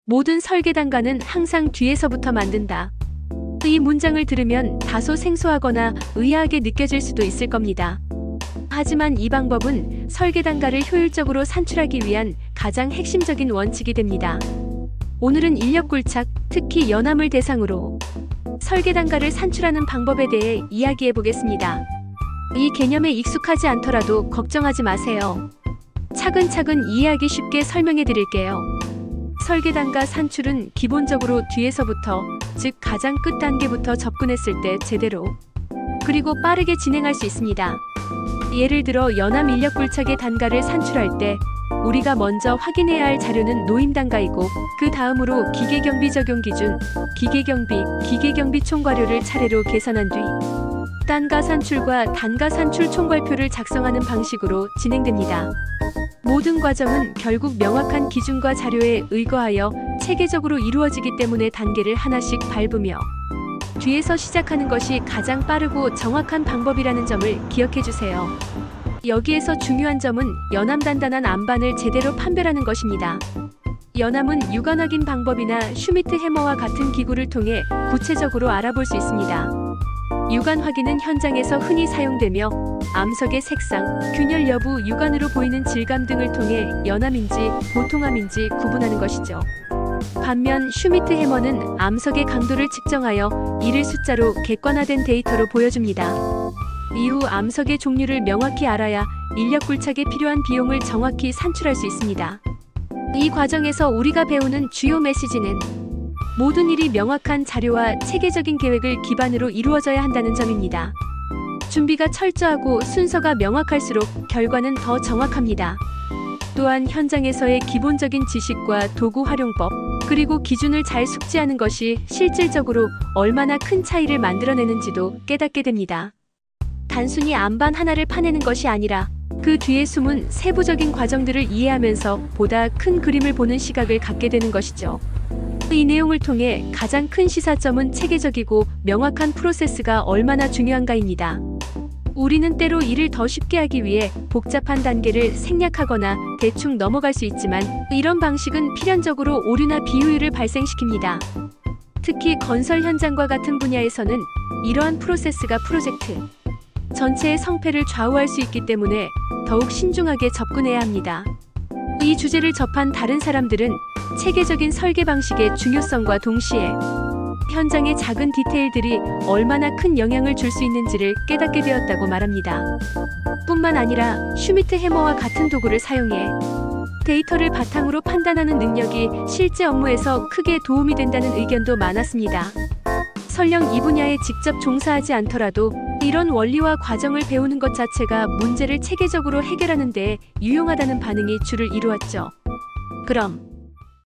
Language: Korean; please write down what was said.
모든 설계단가는 항상 뒤에서부터 만든다. 이 문장을 들으면 다소 생소하거나 의아하게 느껴질 수도 있을 겁니다. 하지만 이 방법은 설계단가를 효율적으로 산출하기 위한 가장 핵심적인 원칙이 됩니다. 오늘은 인력굴착, 특히 연함을 대상으로 설계단가를 산출하는 방법에 대해 이야기해 보겠습니다. 이 개념에 익숙하지 않더라도 걱정하지 마세요. 차근차근 이해하기 쉽게 설명해 드릴게요. 설계단가 산출은 기본적으로 뒤에서부터, 즉 가장 끝 단계부터 접근했을 때 제대로 그리고 빠르게 진행할 수 있습니다. 예를 들어 연함 인력굴착의 단가를 산출할 때 우리가 먼저 확인해야 할 자료는 노임단가이고 그 다음으로 기계경비 적용 기준, 기계경비 총괄료를 차례로 계산한 뒤 단가 산출과 단가 산출 총괄표를 작성하는 방식으로 진행됩니다. 모든 과정은 결국 명확한 기준과 자료에 의거하여 체계적으로 이루어지기 때문에 단계를 하나씩 밟으며 뒤에서 시작하는 것이 가장 빠르고 정확한 방법이라는 점을 기억해 주세요. 여기에서 중요한 점은 연함 단단한 안반을 제대로 판별하는 것입니다. 연함은 육안 확인 방법이나 슈미트 해머와 같은 기구를 통해 구체적으로 알아볼 수 있습니다. 육안 확인은 현장에서 흔히 사용되며 암석의 색상, 균열 여부, 육안으로 보이는 질감 등을 통해 연함인지 보통함인지 구분하는 것이죠. 반면 슈미트 해머는 암석의 강도를 측정하여 이를 숫자로 객관화된 데이터로 보여줍니다. 이후 암석의 종류를 명확히 알아야 인력굴착에 필요한 비용을 정확히 산출할 수 있습니다. 이 과정에서 우리가 배우는 주요 메시지는 모든 일이 명확한 자료와 체계적인 계획을 기반으로 이루어져야 한다는 점입니다. 준비가 철저하고 순서가 명확할수록 결과는 더 정확합니다. 또한 현장에서의 기본적인 지식과 도구 활용법, 그리고 기준을 잘 숙지하는 것이 실질적으로 얼마나 큰 차이를 만들어내는지도 깨닫게 됩니다. 단순히 안반 하나를 파내는 것이 아니라 그 뒤에 숨은 세부적인 과정들을 이해하면서 보다 큰 그림을 보는 시각을 갖게 되는 것이죠. 이 내용을 통해 가장 큰 시사점은 체계적이고 명확한 프로세스가 얼마나 중요한가입니다. 우리는 때로 일을 더 쉽게 하기 위해 복잡한 단계를 생략하거나 대충 넘어갈 수 있지만 이런 방식은 필연적으로 오류나 비효율을 발생시킵니다. 특히 건설 현장과 같은 분야에서는 이러한 프로세스가 프로젝트 전체의 성패를 좌우할 수 있기 때문에 더욱 신중하게 접근해야 합니다. 이 주제를 접한 다른 사람들은 체계적인 설계 방식의 중요성과 동시에 현장의 작은 디테일들이 얼마나 큰 영향을 줄 수 있는지를 깨닫게 되었다고 말합니다. 뿐만 아니라 슈미트 해머와 같은 도구를 사용해 데이터를 바탕으로 판단하는 능력이 실제 업무에서 크게 도움이 된다는 의견도 많았습니다. 설령 이 분야에 직접 종사하지 않더라도 이런 원리와 과정을 배우는 것 자체가 문제를 체계적으로 해결하는 데 유용하다는 반응이 주를 이루었죠. 그럼